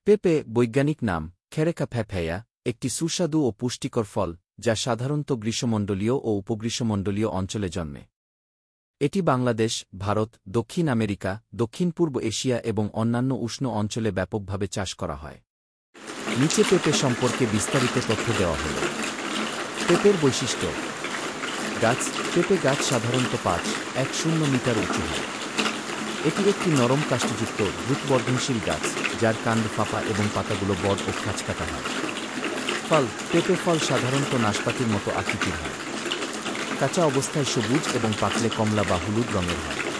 পেঁপে বৈজ্ঞানিক নাম খেরেকা ফ্যাফায়া একটি সুস্বাদু ও পুষ্টিকর ফল যা সাধারণত গ্রীষ্মমণ্ডলীয় ও উপগ্রীষ্মমণ্ডলীয় অঞ্চলে জন্মে। এটি বাংলাদেশ, ভারত, দক্ষিণ আমেরিকা, দক্ষিণ-পূর্ব এশিয়া এবং অন্যান্য উষ্ণ অঞ্চলে ব্যাপকভাবে চাষ করা হয়। নিচে পেঁপে সম্পর্কে বিস্তারিত তথ্য দেওয়া হল। পেঁপের বৈশিষ্ট্য। গাছ। পেঁপে গাছ সাধারণত 5-10 মিটার উঁচু হয়। এটি একটি নরম কাষ্ঠযুক্ত দ্রুত বর্ধনশীল গাছ, যার কাণ্ড ফাঁপা এবং পাতাগুলো বড় ও খাঁজকাটা হয়। ফল। পেঁপে ফল সাধারণত নাশপাতির মতো আকৃতির হয়। কাঁচা অবস্থায় সবুজ এবং পাকলে কমলা বা হলুদ রঙের হয়।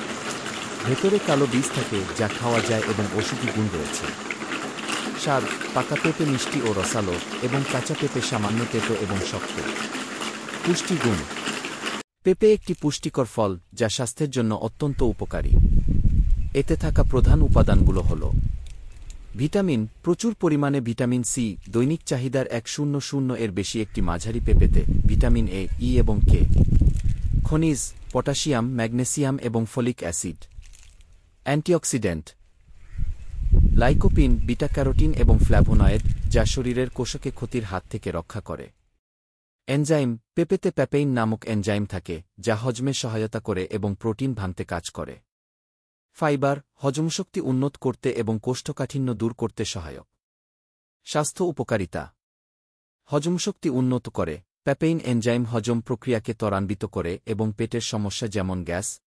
ভেতরে কালো বীজ থাকে যা খাওয়া যায় এবং ঔষধি গুণ রয়েছে। স্বাদ। পাকা পেঁপে মিষ্টি ও রসালো এবং কাঁচা পেঁপে সামান্য তেতো এবং শক্ত। পুষ্টিগুণ। পেঁপে একটি পুষ্টিকর ফল যা স্বাস্থ্যের জন্য অত্যন্ত উপকারী। এতে থাকা প্রধান উপাদানগুলো হল ভিটামিন। প্রচুর পরিমাণে ভিটামিন সি, দৈনিক চাহিদার 100 এর বেশি একটি মাঝারি পেঁপেতে ভিটামিন এ, ই এবং কে। খনিজ। পটাশিয়াম, ম্যাগনেসিয়াম এবং folic acid. Antioxidant. Lycopene, beta carotene এবং ফ্ল্যাভোনয়েড, যা শরীরের কোষকে ক্ষতির হাত থেকে রক্ষা করে। এনজাইম। পেঁপেতে প্যাপেইন নামক এনজাইম থাকে যা হজমে সহায়তা করে এবং প্রোটিন ভাঙতে কাজ করে। ফাইবার। হজমশক্তি উন্নত করতে এবং কোষ্ঠকাঠিন্য দূর করতে সহায়ক। স্বাস্থ্য উপকারিতা। হজমশক্তি উন্নত করে। প্যাপেইন এনজাইম হজম প্রক্রিয়াকে ত্বরান্বিত করে এবং পেটের সমস্যা যেমন গ্যাস,